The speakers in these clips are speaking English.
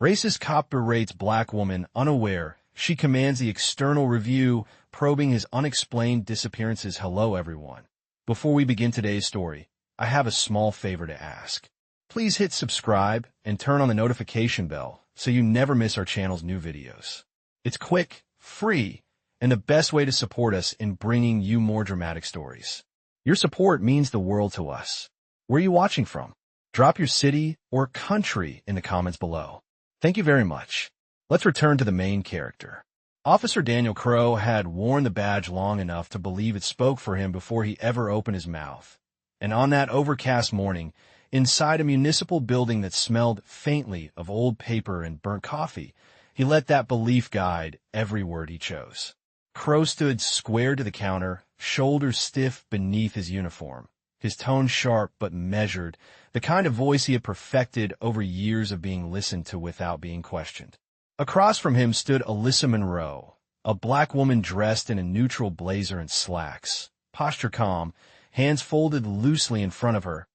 Racist cop berates black woman unaware. She commands the external review, probing his unexplained disappearances. Hello, everyone. Before we begin today's story, I have a small favor to ask. Please hit subscribe and turn on the notification bell so you never miss our channel's new videos. It's quick, free, and the best way to support us in bringing you more dramatic stories. Your support means the world to us. Where are you watching from? Drop your city or country in the comments below. Thank you very much. Let's return to the main character. Officer Daniel Crow had worn the badge long enough to believe it spoke for him before he ever opened his mouth. And on that overcast morning, inside a municipal building that smelled faintly of old paper and burnt coffee, he let that belief guide every word he chose. Crow stood square to the counter, shoulders stiff beneath his uniform, his tone sharp but measured, the kind of voice he had perfected over years of being listened to without being questioned. Across from him stood Alyssa Monroe, a black woman dressed in a neutral blazer and slacks, posture calm, hands folded loosely in front of her,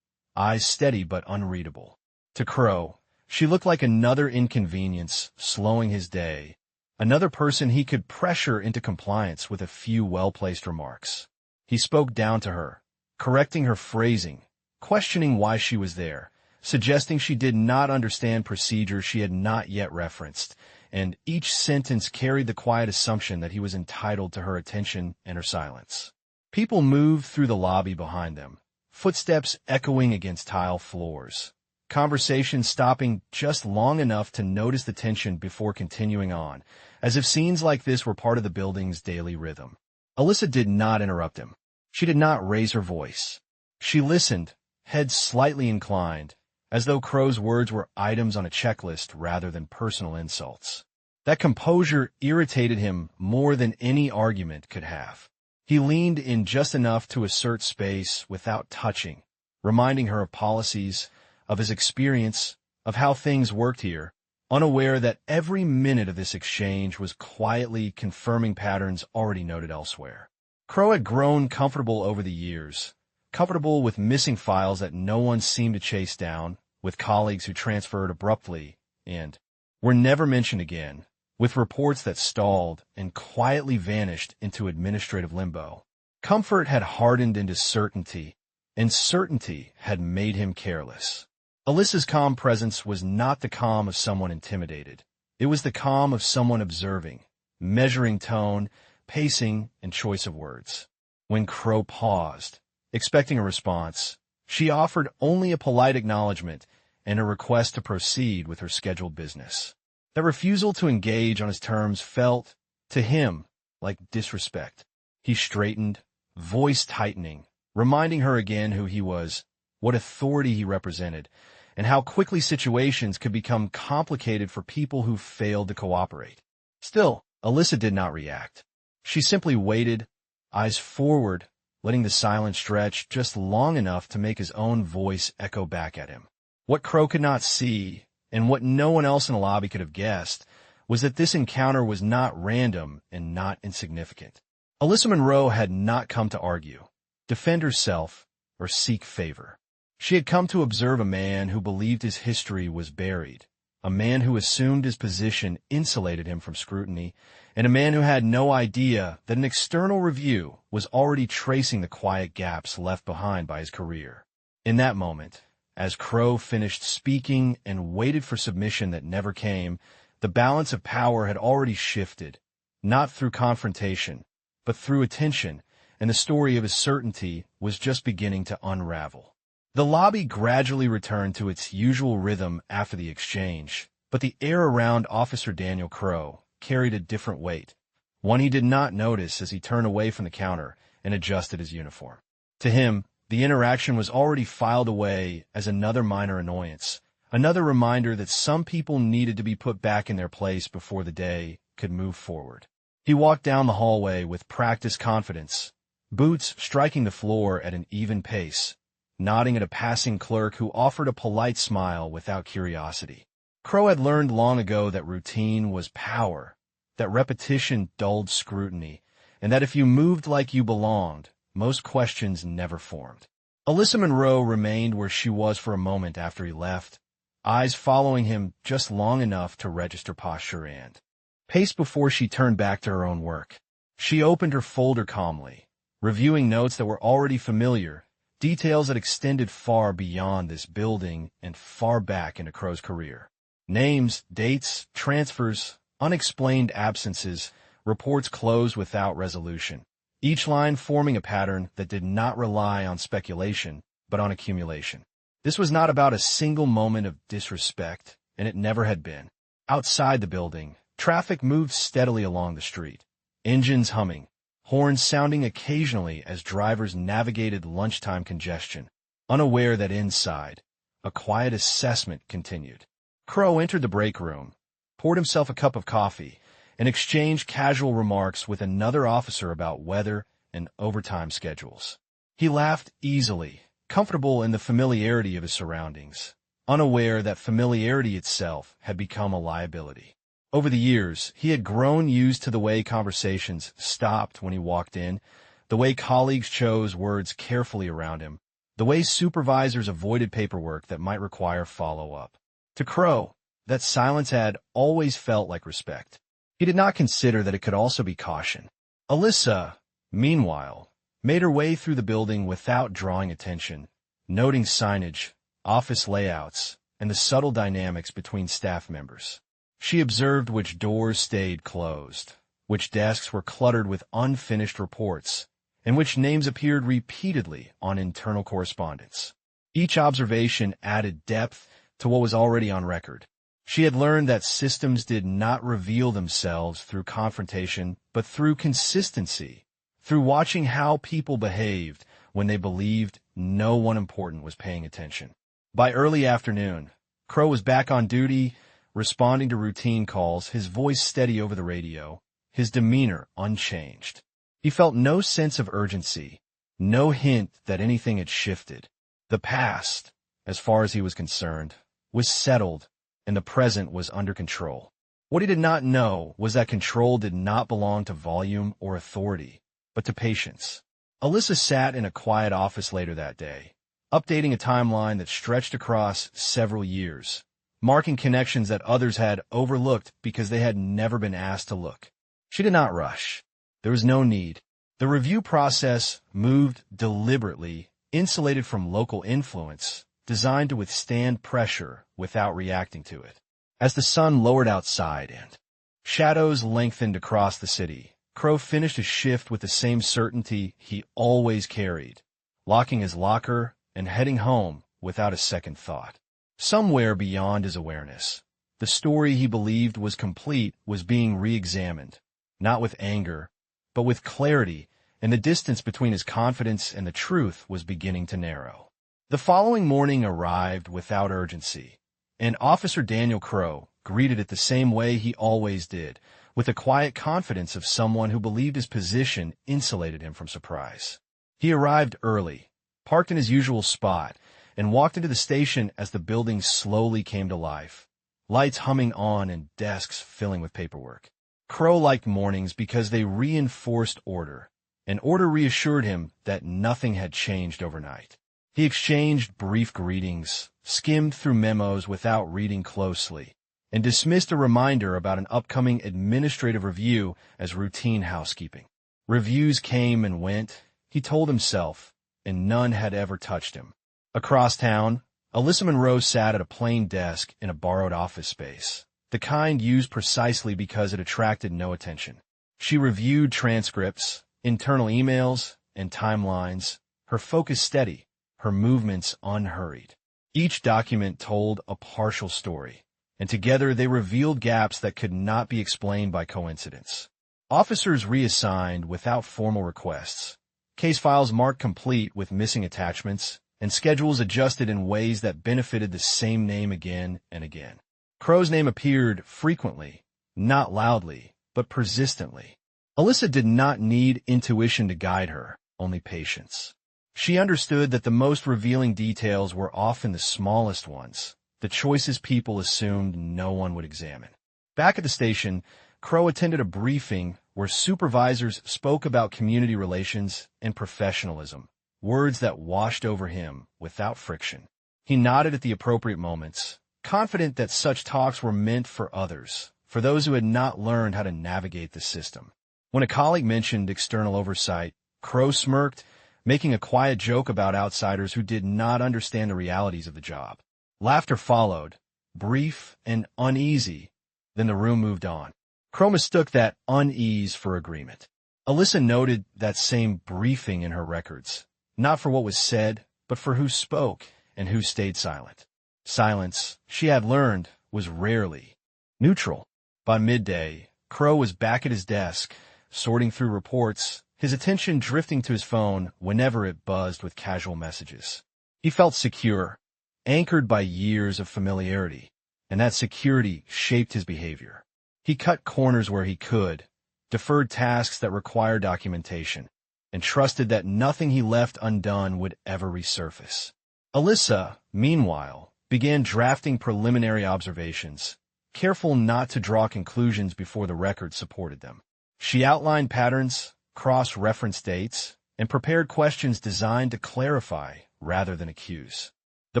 eyes steady but unreadable. To Crow, she looked like another inconvenience, slowing his day, another person he could pressure into compliance with a few well-placed remarks. He spoke down to her, correcting her phrasing, questioning why she was there, suggesting she did not understand procedures she had not yet referenced, and each sentence carried the quiet assumption that he was entitled to her attention and her silence. People moved through the lobby behind them, footsteps echoing against tile floors, conversation stopping just long enough to notice the tension before continuing on, as if scenes like this were part of the building's daily rhythm. Alyssa did not interrupt him. She did not raise her voice. She listened, head slightly inclined, as though Crow's words were items on a checklist rather than personal insults. That composure irritated him more than any argument could have. He leaned in just enough to assert space without touching, reminding her of policies, of his experience, of how things worked here, unaware that every minute of this exchange was quietly confirming patterns already noted elsewhere. Crow had grown comfortable over the years, comfortable with missing files that no one seemed to chase down, with colleagues who transferred abruptly and were never mentioned again, with reports that stalled and quietly vanished into administrative limbo. Comfort had hardened into certainty, and certainty had made him careless. Alyssa's calm presence was not the calm of someone intimidated. It was the calm of someone observing, measuring tone, pacing, and choice of words. When Crow paused, expecting a response, she offered only a polite acknowledgement and a request to proceed with her scheduled business. That refusal to engage on his terms felt, to him, like disrespect. He straightened, voice tightening, reminding her again who he was, what authority he represented, and how quickly situations could become complicated for people who failed to cooperate. Still, Alyssa did not react. She simply waited, eyes forward, letting the silence stretch just long enough to make his own voice echo back at him. What Crow could not see, and what no one else in the lobby could have guessed, was that this encounter was not random and not insignificant. Alyssa Monroe had not come to argue, defend herself, or seek favor. She had come to observe a man who believed his history was buried, a man who assumed his position insulated him from scrutiny, and a man who had no idea that an external review was already tracing the quiet gaps left behind by his career. In that moment, as Crow finished speaking and waited for submission that never came, the balance of power had already shifted, not through confrontation, but through attention, and the story of his certainty was just beginning to unravel. The lobby gradually returned to its usual rhythm after the exchange, but the air around Officer Daniel Crow carried a different weight, one he did not notice as he turned away from the counter and adjusted his uniform. To him, the interaction was already filed away as another minor annoyance, another reminder that some people needed to be put back in their place before the day could move forward. He walked down the hallway with practiced confidence, boots striking the floor at an even pace, nodding at a passing clerk who offered a polite smile without curiosity. Crow had learned long ago that routine was power, that repetition dulled scrutiny, and that if you moved like you belonged, most questions never formed. Alyssa Monroe remained where she was for a moment after he left, eyes following him just long enough to register posture and pace before she turned back to her own work. She opened her folder calmly, reviewing notes that were already familiar, details that extended far beyond this building and far back into Crow's career. Names, dates, transfers, unexplained absences, reports closed without resolution. Each line forming a pattern that did not rely on speculation, but on accumulation. This was not about a single moment of disrespect, and it never had been. Outside the building, traffic moved steadily along the street, engines humming, horns sounding occasionally as drivers navigated lunchtime congestion, unaware that inside, a quiet assessment continued. Crow entered the break room, poured himself a cup of coffee, and exchanged casual remarks with another officer about weather and overtime schedules. He laughed easily, comfortable in the familiarity of his surroundings, unaware that familiarity itself had become a liability. Over the years, he had grown used to the way conversations stopped when he walked in, the way colleagues chose words carefully around him, the way supervisors avoided paperwork that might require follow-up. To Crow, that silence had always felt like respect. He did not consider that it could also be caution. Alyssa, meanwhile, made her way through the building without drawing attention, noting signage, office layouts, and the subtle dynamics between staff members. She observed which doors stayed closed, which desks were cluttered with unfinished reports, and which names appeared repeatedly on internal correspondence. Each observation added depth to what was already on record. She had learned that systems did not reveal themselves through confrontation, but through consistency, through watching how people behaved when they believed no one important was paying attention. By early afternoon, Crow was back on duty, responding to routine calls, his voice steady over the radio, his demeanor unchanged. He felt no sense of urgency, no hint that anything had shifted. The past, as far as he was concerned, was settled, and the present was under control. What he did not know was that control did not belong to volume or authority, but to patience. Alyssa sat in a quiet office later that day, updating a timeline that stretched across several years, marking connections that others had overlooked because they had never been asked to look. She did not rush. There was no need. The review process moved deliberately, insulated from local influence, designed to withstand pressure without reacting to it. As the sun lowered outside and shadows lengthened across the city, Crow finished his shift with the same certainty he always carried, locking his locker and heading home without a second thought. Somewhere beyond his awareness, the story he believed was complete was being re-examined, not with anger, but with clarity, and the distance between his confidence and the truth was beginning to narrow. The following morning arrived without urgency, and Officer Daniel Crow greeted it the same way he always did, with the quiet confidence of someone who believed his position insulated him from surprise. He arrived early, parked in his usual spot, and walked into the station as the building slowly came to life, lights humming on and desks filling with paperwork. Crow liked mornings because they reinforced order, and order reassured him that nothing had changed overnight. He exchanged brief greetings, skimmed through memos without reading closely, and dismissed a reminder about an upcoming administrative review as routine housekeeping. Reviews came and went, he told himself, and none had ever touched him. Across town, Alyssa Monroe sat at a plain desk in a borrowed office space, the kind used precisely because it attracted no attention. She reviewed transcripts, internal emails, and timelines, her focus steady, her movements unhurried. Each document told a partial story, and together they revealed gaps that could not be explained by coincidence. Officers reassigned without formal requests, case files marked complete with missing attachments, and schedules adjusted in ways that benefited the same name again and again. Crow's name appeared frequently, not loudly, but persistently. Alyssa did not need intuition to guide her, only patience. She understood that the most revealing details were often the smallest ones, the choices people assumed no one would examine. Back at the station, Crow attended a briefing where supervisors spoke about community relations and professionalism, words that washed over him without friction. He nodded at the appropriate moments, confident that such talks were meant for others, for those who had not learned how to navigate the system. When a colleague mentioned external oversight, Crow smirked, making a quiet joke about outsiders who did not understand the realities of the job. Laughter followed, brief and uneasy. Then the room moved on. Crow mistook that unease for agreement. Alyssa noted that same briefing in her records, not for what was said, but for who spoke and who stayed silent. Silence, she had learned, was rarely neutral. By midday, Crow was back at his desk, sorting through reports, his attention drifting to his phone whenever it buzzed with casual messages. He felt secure, anchored by years of familiarity, and that security shaped his behavior. He cut corners where he could, deferred tasks that required documentation, and trusted that nothing he left undone would ever resurface. Alyssa, meanwhile, began drafting preliminary observations, careful not to draw conclusions before the record supported them. She outlined patterns, cross-referenced dates, and prepared questions designed to clarify rather than accuse. The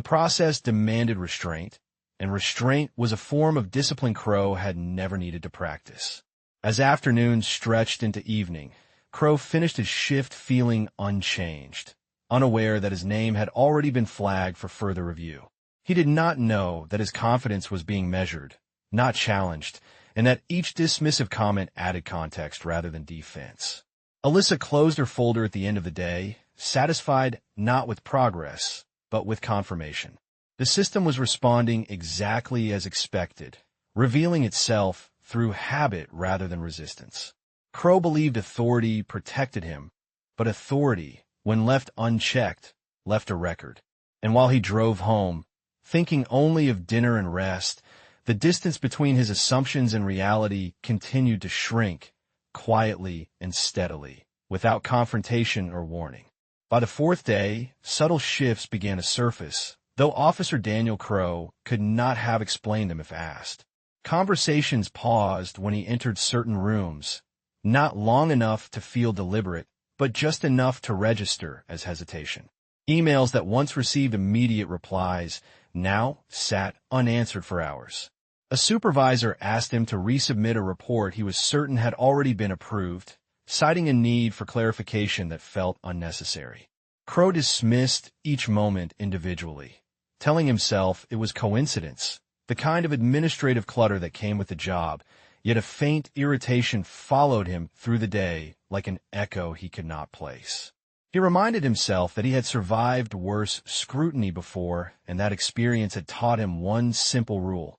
process demanded restraint, and restraint was a form of discipline Crow had never needed to practice. As afternoon stretched into evening, Crow finished his shift feeling unchanged, unaware that his name had already been flagged for further review. He did not know that his confidence was being measured, not challenged, and that each dismissive comment added context rather than defense. Alyssa closed her folder at the end of the day, satisfied not with progress, but with confirmation. The system was responding exactly as expected, revealing itself through habit rather than resistance. Crow believed authority protected him, but authority, when left unchecked, left a record. And while he drove home, thinking only of dinner and rest, the distance between his assumptions and reality continued to shrink, quietly and steadily, without confrontation or warning. By the fourth day, subtle shifts began to surface, though Officer Daniel Crow could not have explained them if asked. Conversations paused when he entered certain rooms, not long enough to feel deliberate, but just enough to register as hesitation. Emails that once received immediate replies now sat unanswered for hours. A supervisor asked him to resubmit a report he was certain had already been approved, citing a need for clarification that felt unnecessary. Crow dismissed each moment individually, telling himself it was coincidence, the kind of administrative clutter that came with the job, yet a faint irritation followed him through the day like an echo he could not place. He reminded himself that he had survived worse scrutiny before, and that experience had taught him one simple rule: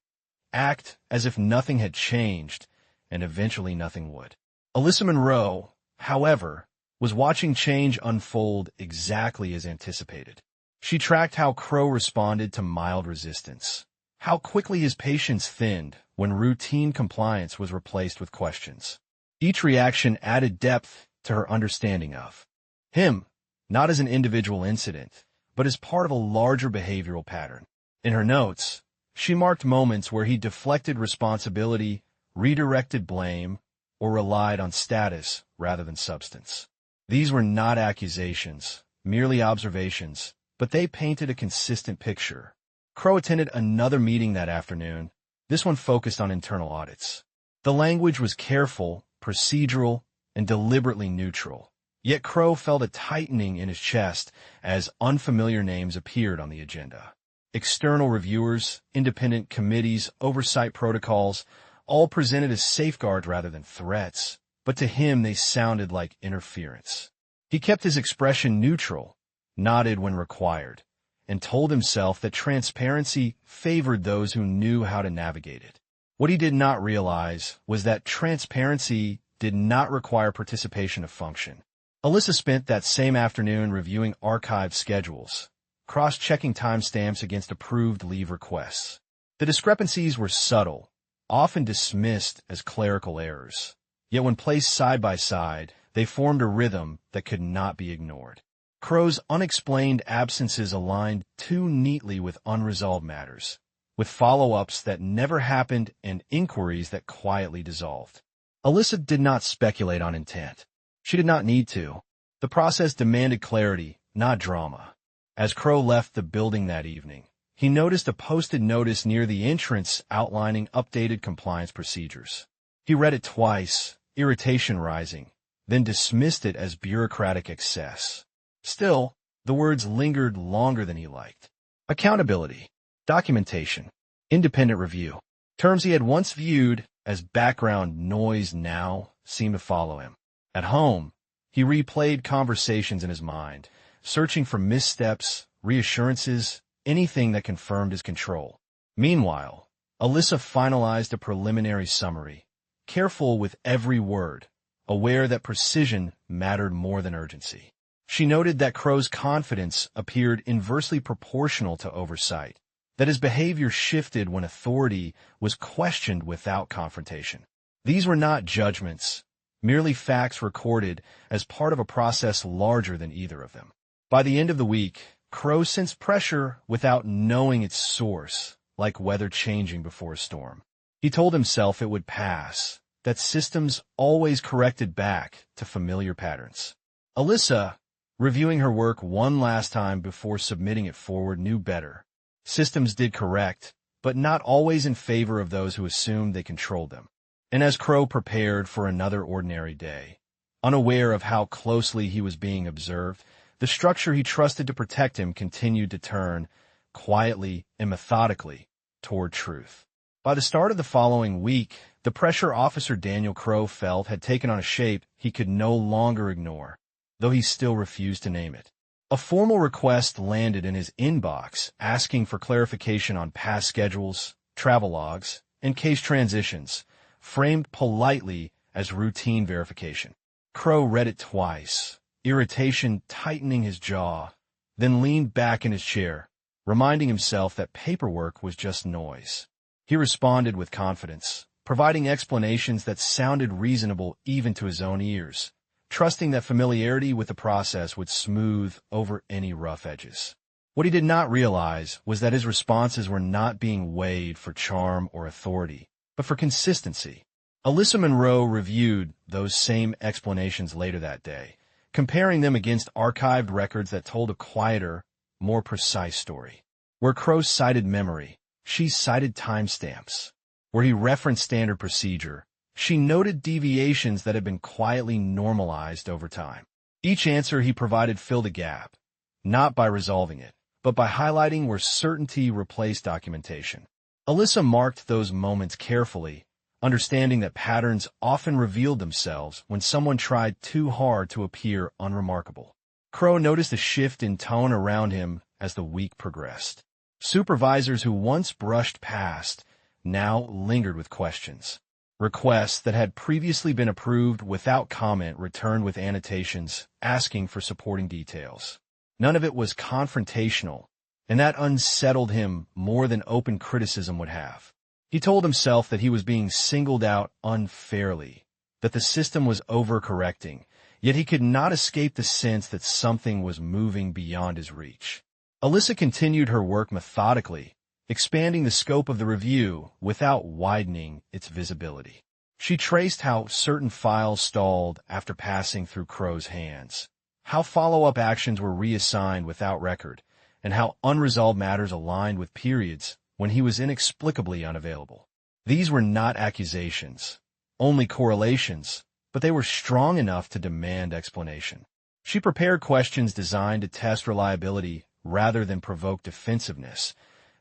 act as if nothing had changed, and eventually nothing would. Alyssa Monroe, however, was watching change unfold exactly as anticipated. She tracked how Crow responded to mild resistance, how quickly his patience thinned when routine compliance was replaced with questions. Each reaction added depth to her understanding of him, not as an individual incident, but as part of a larger behavioral pattern. In her notes, she marked moments where he deflected responsibility, redirected blame, or relied on status rather than substance. These were not accusations, merely observations, but they painted a consistent picture. Crow attended another meeting that afternoon, this one focused on internal audits. The language was careful, procedural, and deliberately neutral. Yet Crow felt a tightening in his chest as unfamiliar names appeared on the agenda. External reviewers, independent committees, oversight protocols, all presented as safeguards rather than threats, but to him they sounded like interference. He kept his expression neutral, nodded when required, and told himself that transparency favored those who knew how to navigate it. What he did not realize was that transparency did not require participation of function. Alyssa spent that same afternoon reviewing archived schedules, cross-checking timestamps against approved leave requests. The discrepancies were subtle, often dismissed as clerical errors. Yet when placed side by side, they formed a rhythm that could not be ignored. Crow's unexplained absences aligned too neatly with unresolved matters, with follow-ups that never happened and inquiries that quietly dissolved. Alyssa did not speculate on intent. She did not need to. The process demanded clarity, not drama. As Crow left the building that evening, he noticed a posted notice near the entrance outlining updated compliance procedures. He read it twice, irritation rising, then dismissed it as bureaucratic excess. Still, the words lingered longer than he liked. Accountability, documentation, independent review. Terms he had once viewed as background noise now seemed to follow him. At home, he replayed conversations in his mind, searching for missteps, reassurances, anything that confirmed his control. Meanwhile, Alyssa finalized a preliminary summary, careful with every word, aware that precision mattered more than urgency. She noted that Crow's confidence appeared inversely proportional to oversight, that his behavior shifted when authority was questioned without confrontation. These were not judgments, merely facts recorded as part of a process larger than either of them. By the end of the week, Crow sensed pressure without knowing its source, like weather changing before a storm. He told himself it would pass, that systems always corrected back to familiar patterns. Alyssa, reviewing her work one last time before submitting it forward, knew better. Systems did correct, but not always in favor of those who assumed they controlled them. And as Crow prepared for another ordinary day, unaware of how closely he was being observed, the structure he trusted to protect him continued to turn, quietly and methodically, toward truth. By the start of the following week, the pressure Officer Daniel Crow felt had taken on a shape he could no longer ignore, though he still refused to name it. A formal request landed in his inbox asking for clarification on past schedules, travel logs, and case transitions, framed politely as routine verification. Crow read it twice, irritation tightening his jaw, then leaned back in his chair, reminding himself that paperwork was just noise. He responded with confidence, providing explanations that sounded reasonable even to his own ears, trusting that familiarity with the process would smooth over any rough edges. What he did not realize was that his responses were not being weighed for charm or authority, but for consistency. Alyssa Monroe reviewed those same explanations later that day, comparing them against archived records that told a quieter, more precise story. Where Crow cited memory, she cited timestamps. Where he referenced standard procedure, she noted deviations that had been quietly normalized over time. Each answer he provided filled a gap, not by resolving it, but by highlighting where certainty replaced documentation. Alyssa marked those moments carefully, understanding that patterns often revealed themselves when someone tried too hard to appear unremarkable. Crow noticed a shift in tone around him as the week progressed. Supervisors who once brushed past now lingered with questions. Requests that had previously been approved without comment returned with annotations asking for supporting details. None of it was confrontational, and that unsettled him more than open criticism would have. He told himself that he was being singled out unfairly, that the system was overcorrecting, yet he could not escape the sense that something was moving beyond his reach. Alyssa continued her work methodically, expanding the scope of the review without widening its visibility. She traced how certain files stalled after passing through Crow's hands, how follow-up actions were reassigned without record, and how unresolved matters aligned with periods when he was inexplicably unavailable. These were not accusations, only correlations, but they were strong enough to demand explanation. She prepared questions designed to test reliability rather than provoke defensiveness,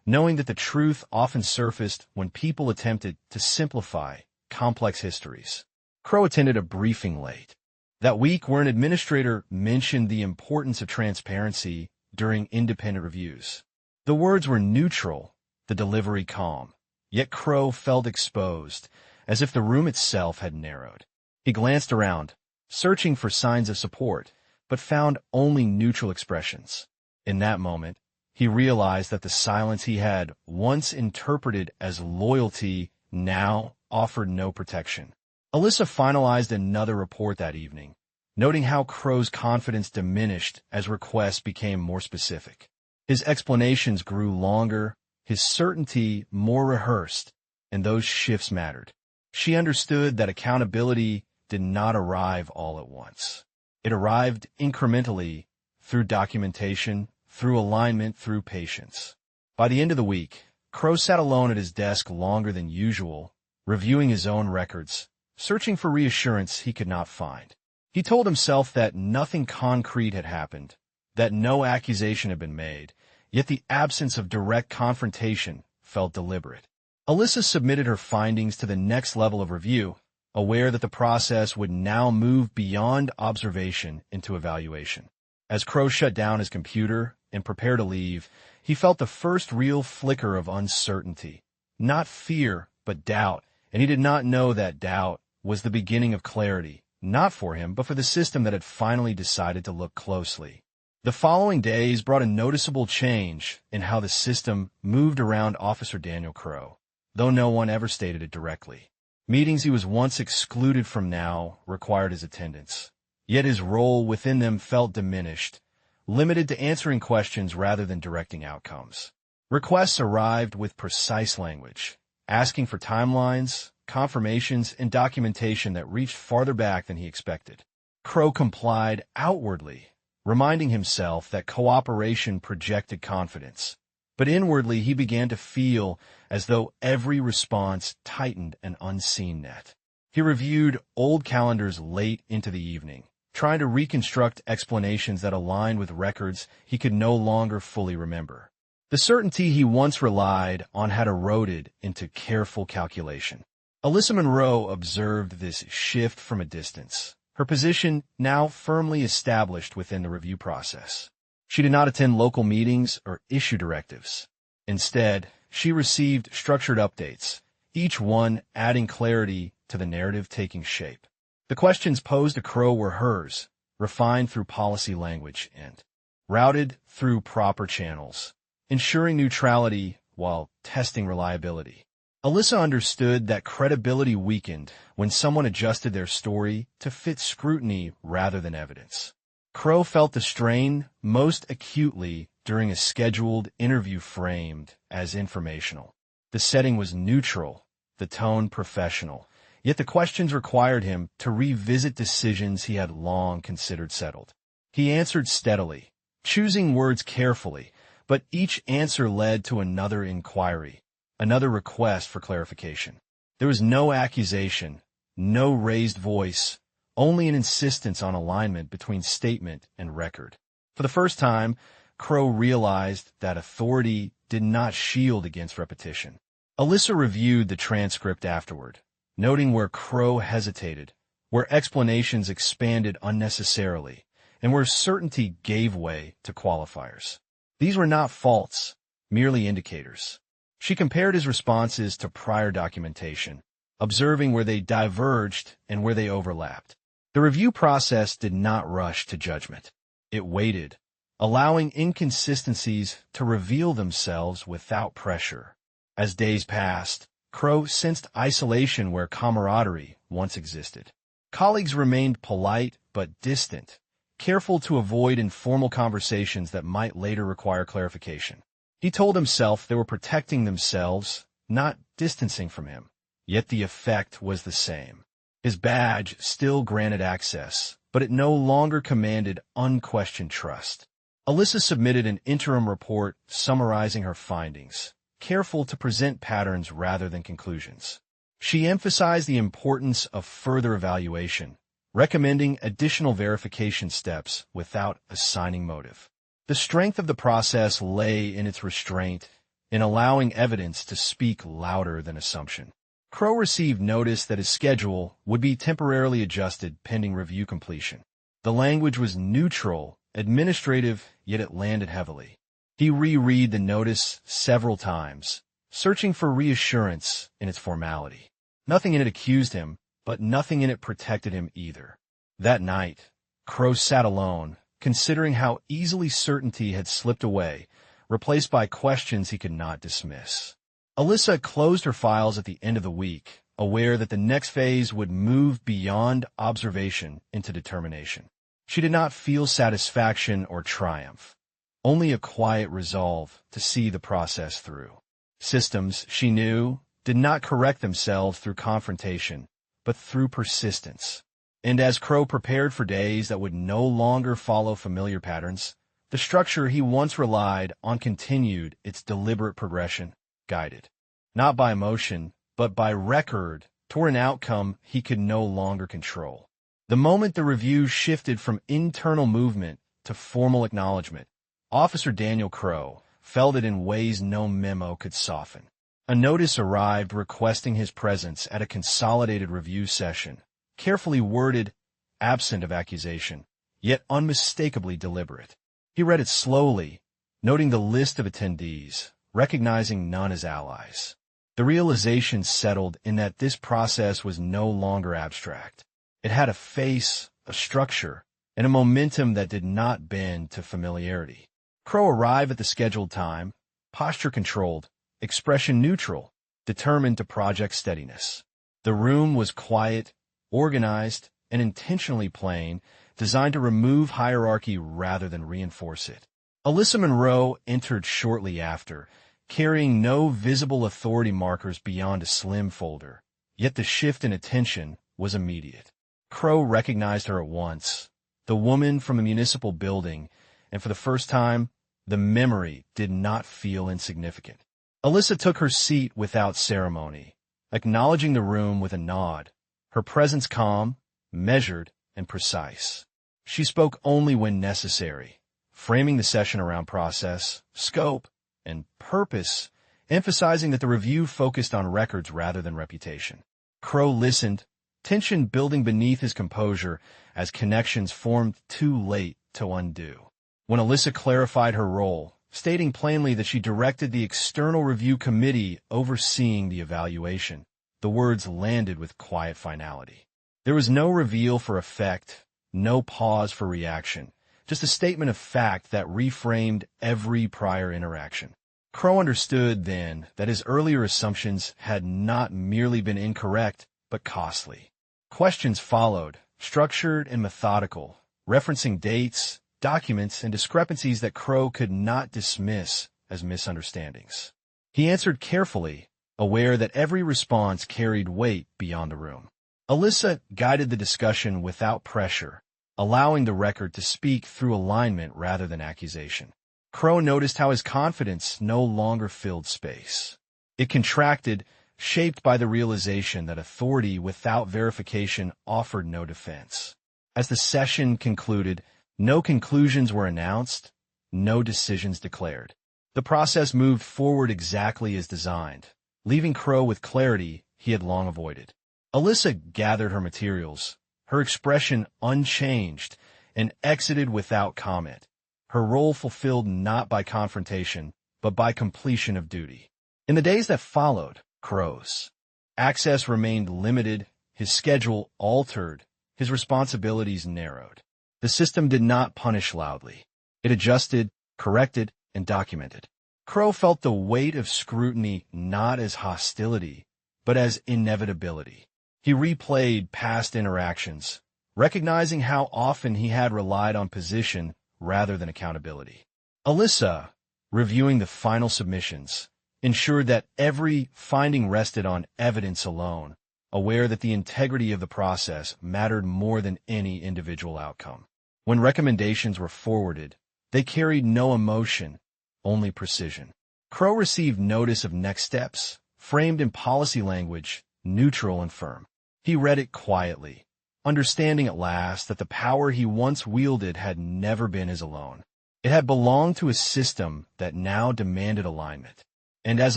knowing that the truth often surfaced when people attempted to simplify complex histories. Crow attended a briefing late that week where an administrator mentioned the importance of transparency during independent reviews. The words were neutral, the delivery calm, yet Crow felt exposed, as if the room itself had narrowed. He glanced around, searching for signs of support, but found only neutral expressions. In that moment, he realized that the silence he had once interpreted as loyalty now offered no protection. Alyssa finalized another report that evening, noting how Crow's confidence diminished as requests became more specific. His explanations grew longer, his certainty more rehearsed, and those shifts mattered. She understood that accountability did not arrive all at once. It arrived incrementally through documentation, through alignment, through patience. By the end of the week, Crow sat alone at his desk longer than usual, reviewing his own records, searching for reassurance he could not find. He told himself that nothing concrete had happened, that no accusation had been made, yet the absence of direct confrontation felt deliberate. Alyssa submitted her findings to the next level of review, aware that the process would now move beyond observation into evaluation. As Crow shut down his computer and prepared to leave, he felt the first real flicker of uncertainty. Not fear, but doubt, and he did not know that doubt was the beginning of clarity, not for him, but for the system that had finally decided to look closely. The following days brought a noticeable change in how the system moved around Officer Daniel Crow, though no one ever stated it directly. Meetings he was once excluded from now required his attendance, yet his role within them felt diminished, limited to answering questions rather than directing outcomes. Requests arrived with precise language, asking for timelines, confirmations, and documentation that reached farther back than he expected. Crow complied outwardly, reminding himself that cooperation projected confidence. But inwardly he began to feel as though every response tightened an unseen net. He reviewed old calendars late into the evening, trying to reconstruct explanations that aligned with records he could no longer fully remember. The certainty he once relied on had eroded into careful calculation. Alyssa Monroe observed this shift from a distance, her position now firmly established within the review process. She did not attend local meetings or issue directives. Instead, she received structured updates, each one adding clarity to the narrative taking shape. The questions posed to Crow were hers, refined through policy language and routed through proper channels, ensuring neutrality while testing reliability. Alyssa understood that credibility weakened when someone adjusted their story to fit scrutiny rather than evidence. Crow felt the strain most acutely during a scheduled interview framed as informational. The setting was neutral, the tone professional, yet the questions required him to revisit decisions he had long considered settled. He answered steadily, choosing words carefully, but each answer led to another inquiry, another request for clarification. There was no accusation, no raised voice, only an insistence on alignment between statement and record. For the first time, Crow realized that authority did not shield against repetition. Alyssa reviewed the transcript afterward, noting where Crow hesitated, where explanations expanded unnecessarily, and where certainty gave way to qualifiers. These were not faults, merely indicators. She compared his responses to prior documentation, observing where they diverged and where they overlapped. The review process did not rush to judgment. It waited, allowing inconsistencies to reveal themselves without pressure. As days passed, Crow sensed isolation where camaraderie once existed. Colleagues remained polite but distant, careful to avoid informal conversations that might later require clarification. He told himself they were protecting themselves, not distancing from him. Yet the effect was the same. His badge still granted access, but it no longer commanded unquestioned trust. Alyssa submitted an interim report summarizing her findings, careful to present patterns rather than conclusions. She emphasized the importance of further evaluation, recommending additional verification steps without assigning motive. The strength of the process lay in its restraint, in allowing evidence to speak louder than assumption. Crow received notice that his schedule would be temporarily adjusted pending review completion. The language was neutral, administrative, yet it landed heavily. He reread the notice several times, searching for reassurance in its formality. Nothing in it accused him, but nothing in it protected him either. That night, Crow sat alone, considering how easily certainty had slipped away, replaced by questions he could not dismiss. Alyssa closed her files at the end of the week, aware that the next phase would move beyond observation into determination. She did not feel satisfaction or triumph, only a quiet resolve to see the process through. Systems, she knew, did not correct themselves through confrontation, but through persistence. And as Crow prepared for days that would no longer follow familiar patterns, The structure he once relied on continued its deliberate progression, guided, not by emotion, but by record, toward an outcome he could no longer control. The moment the review shifted from internal movement to formal acknowledgement, Officer Daniel Crow felt it in ways no memo could soften. A notice arrived requesting his presence at a consolidated review session, carefully worded, absent of accusation, yet unmistakably deliberate. He read it slowly, noting the list of attendees, recognizing none as allies. The realization settled in that this process was no longer abstract. It had a face, a structure, and a momentum that did not bend to familiarity. Crow arrived at the scheduled time, posture controlled, expression neutral, determined to project steadiness. The room was quiet, organized, and intentionally plain, designed to remove hierarchy rather than reinforce it. Alyssa Monroe entered shortly after, carrying no visible authority markers beyond a slim folder, yet the shift in attention was immediate. Crow recognized her at once, the woman from a municipal building, and for the first time, the memory did not feel insignificant. Alyssa took her seat without ceremony, acknowledging the room with a nod, her presence calm, measured, and precise. She spoke only when necessary, framing the session around process, scope, and purpose, emphasizing that the review focused on records rather than reputation. Crow listened, tension building beneath his composure as connections formed too late to undo. When Alyssa clarified her role, stating plainly that she directed the external review committee overseeing the evaluation, the words landed with quiet finality. There was no reveal for effect, no pause for reaction, just a statement of fact that reframed every prior interaction. Crow understood then that his earlier assumptions had not merely been incorrect, but costly. Questions followed, structured and methodical, referencing dates, documents, and discrepancies that Crow could not dismiss as misunderstandings. He answered carefully, aware that every response carried weight beyond the room. Alyssa guided the discussion without pressure, allowing the record to speak through alignment rather than accusation. Crow noticed how his confidence no longer filled space. It contracted, shaped by the realization that authority without verification offered no defense. As the session concluded, no conclusions were announced, no decisions declared. The process moved forward exactly as designed, leaving Crow with clarity he had long avoided. Alyssa gathered her materials, her expression unchanged, and exited without comment, her role fulfilled not by confrontation, but by completion of duty. In the days that followed, Crow's access remained limited, his schedule altered, his responsibilities narrowed. The system did not punish loudly. It adjusted, corrected, and documented. Crow felt the weight of scrutiny not as hostility, but as inevitability. He replayed past interactions, recognizing how often he had relied on position rather than accountability. Alyssa, reviewing the final submissions, ensured that every finding rested on evidence alone, aware that the integrity of the process mattered more than any individual outcome. When recommendations were forwarded, they carried no emotion, only precision. Crow received notice of next steps, framed in policy language, neutral and firm. He read it quietly, understanding at last that the power he once wielded had never been his alone. It had belonged to a system that now demanded alignment. And as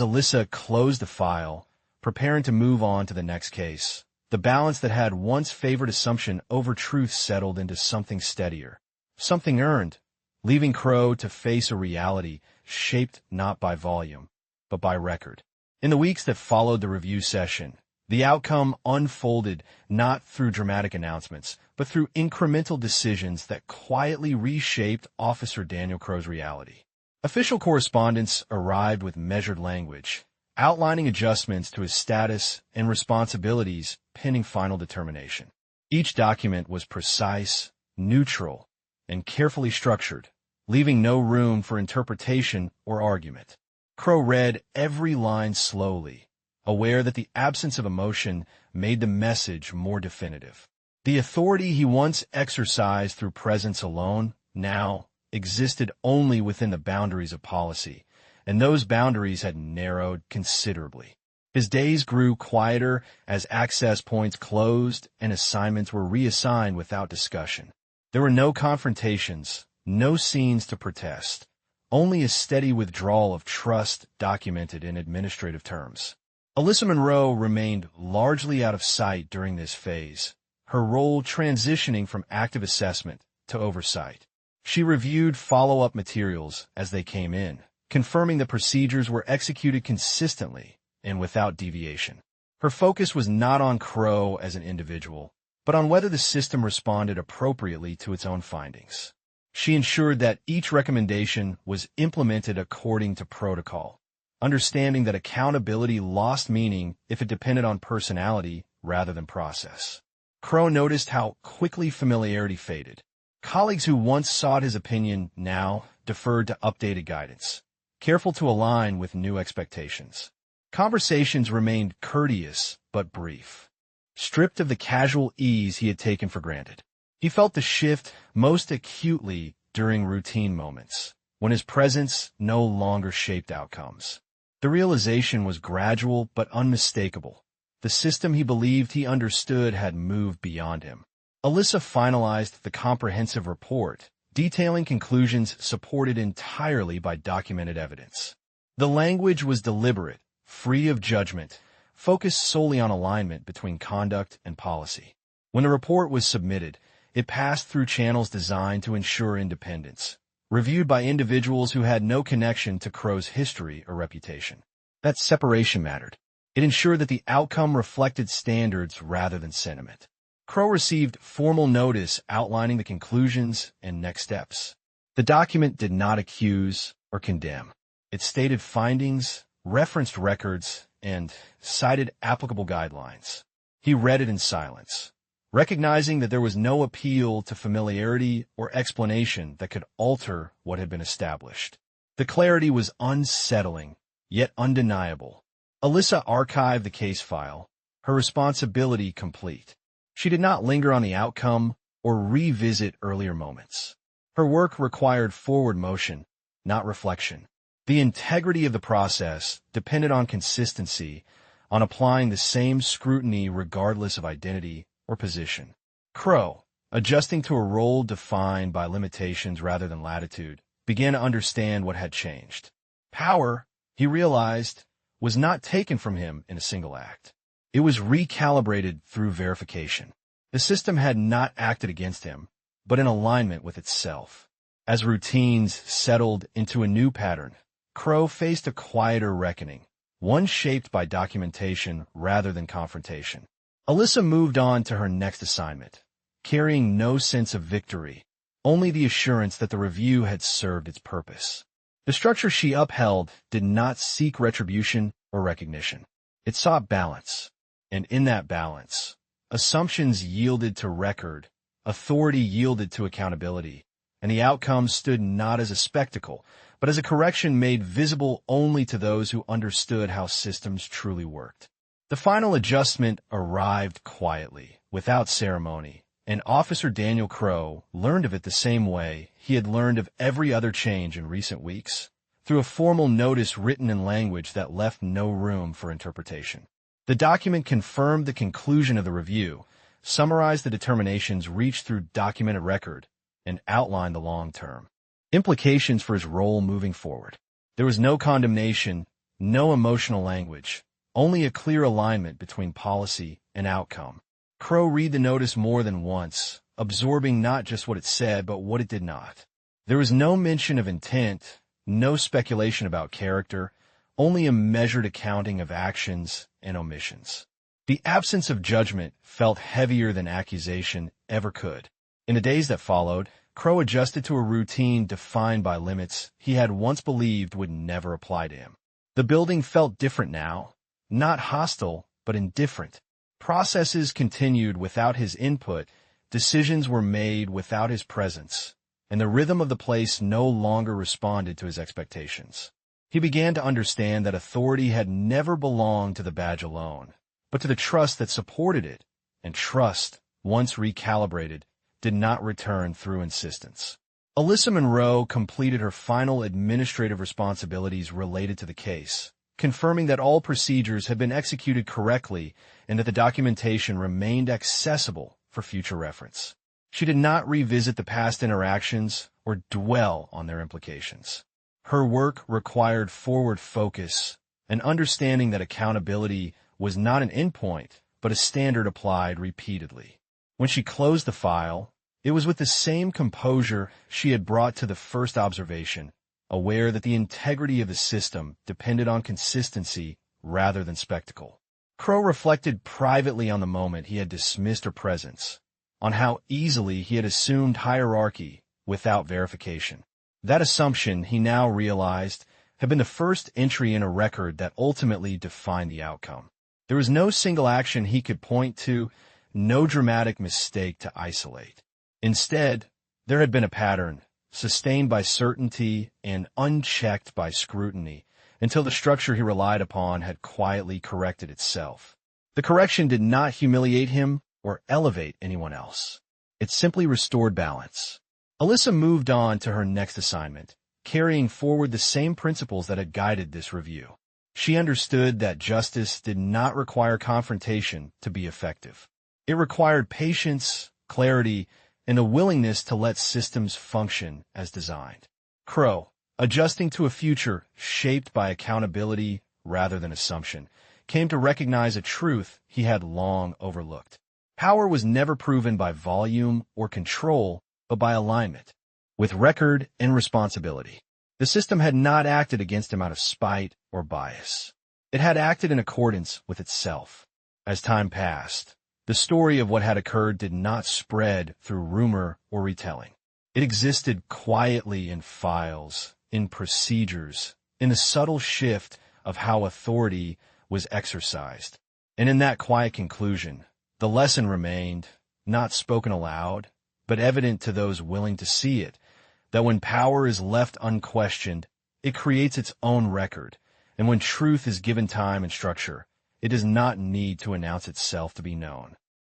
Alyssa closed the file, preparing to move on to the next case, the balance that had once favored assumption over truth settled into something steadier, something earned, leaving Crow to face a reality shaped not by volume, but by record. In the weeks that followed the review session, the outcome unfolded not through dramatic announcements, but through incremental decisions that quietly reshaped Officer Daniel Crow's reality. Official correspondence arrived with measured language, outlining adjustments to his status and responsibilities pending final determination. Each document was precise, neutral, and carefully structured, leaving no room for interpretation or argument. Crow read every line slowly, aware that the absence of emotion made the message more definitive. The authority he once exercised through presence alone now existed only within the boundaries of policy, and those boundaries had narrowed considerably. His days grew quieter as access points closed and assignments were reassigned without discussion. There were no confrontations, no scenes to protest, only a steady withdrawal of trust documented in administrative terms. Alyssa Monroe remained largely out of sight during this phase, her role transitioning from active assessment to oversight. She reviewed follow-up materials as they came in, confirming the procedures were executed consistently and without deviation. Her focus was not on Crow as an individual, but on whether the system responded appropriately to its own findings. She ensured that each recommendation was implemented according to protocol, understanding that accountability lost meaning if it depended on personality rather than process. Crow noticed how quickly familiarity faded. Colleagues who once sought his opinion now deferred to updated guidance, careful to align with new expectations. Conversations remained courteous but brief, stripped of the casual ease he had taken for granted. He felt the shift most acutely during routine moments, when his presence no longer shaped outcomes. The realization was gradual but unmistakable. The system he believed he understood had moved beyond him. Alyssa finalized the comprehensive report, detailing conclusions supported entirely by documented evidence. The language was deliberate, free of judgment, focused solely on alignment between conduct and policy. When the report was submitted, it passed through channels designed to ensure independence, reviewed by individuals who had no connection to Crow's history or reputation. That separation mattered. It ensured that the outcome reflected standards rather than sentiment. Crow received formal notice outlining the conclusions and next steps. The document did not accuse or condemn. It stated findings, referenced records, and cited applicable guidelines. He read it in silence, recognizing that there was no appeal to familiarity or explanation that could alter what had been established. The clarity was unsettling, yet undeniable. Alyssa archived the case file, her responsibility complete. She did not linger on the outcome or revisit earlier moments. Her work required forward motion, not reflection. The integrity of the process depended on consistency, on applying the same scrutiny regardless of identity or position. Crow, adjusting to a role defined by limitations rather than latitude, began to understand what had changed. Power, he realized, was not taken from him in a single act. It was recalibrated through verification. The system had not acted against him, but in alignment with itself. As routines settled into a new pattern, Crow faced a quieter reckoning, one shaped by documentation rather than confrontation. Alyssa moved on to her next assignment, carrying no sense of victory, only the assurance that the review had served its purpose. The structure she upheld did not seek retribution or recognition. It sought balance, and in that balance, assumptions yielded to record, authority yielded to accountability, and the outcome stood not as a spectacle, but as a correction made visible only to those who understood how systems truly worked. The final adjustment arrived quietly, without ceremony, and Officer Daniel Crow learned of it the same way he had learned of every other change in recent weeks, through a formal notice written in language that left no room for interpretation. The document confirmed the conclusion of the review, summarized the determinations reached through documented record, and outlined the long-term implications for his role moving forward. There was no condemnation, no emotional language, only a clear alignment between policy and outcome. Crow read the notice more than once, absorbing not just what it said, but what it did not. There was no mention of intent, no speculation about character, only a measured accounting of actions and omissions. The absence of judgment felt heavier than accusation ever could. In the days that followed, Crow adjusted to a routine defined by limits he had once believed would never apply to him. The building felt different now, not hostile, but indifferent. Processes continued without his input, decisions were made without his presence, and the rhythm of the place no longer responded to his expectations. He began to understand that authority had never belonged to the badge alone, but to the trust that supported it, and trust, once recalibrated, did not return through insistence. Alyssa Monroe completed her final administrative responsibilities related to the case, confirming that all procedures had been executed correctly and that the documentation remained accessible for future reference. She did not revisit the past interactions or dwell on their implications. Her work required forward focus, an understanding that accountability was not an endpoint, but a standard applied repeatedly. When she closed the file, it was with the same composure she had brought to the first observation, aware that the integrity of the system depended on consistency rather than spectacle. Crow reflected privately on the moment he had dismissed her presence, on how easily he had assumed hierarchy without verification. That assumption, he now realized, had been the first entry in a record that ultimately defined the outcome. There was no single action he could point to, no dramatic mistake to isolate. Instead, there had been a pattern, sustained by certainty and unchecked by scrutiny, until the structure he relied upon had quietly corrected itself. The correction did not humiliate him or elevate anyone else. It simply restored balance. Alyssa moved on to her next assignment, carrying forward the same principles that had guided this review. She understood that justice did not require confrontation to be effective. It required patience, clarity, and a willingness to let systems function as designed. Crow, adjusting to a future shaped by accountability rather than assumption, came to recognize a truth he had long overlooked. Power was never proven by volume or control, but by alignment, with record and responsibility. The system had not acted against him out of spite or bias. It had acted in accordance with itself. As time passed, the story of what had occurred did not spread through rumor or retelling. It existed quietly in files, in procedures, in the subtle shift of how authority was exercised. And in that quiet conclusion, the lesson remained, not spoken aloud, but evident to those willing to see it, that when power is left unquestioned, it creates its own record, and when truth is given time and structure, it does not need to announce itself to be known.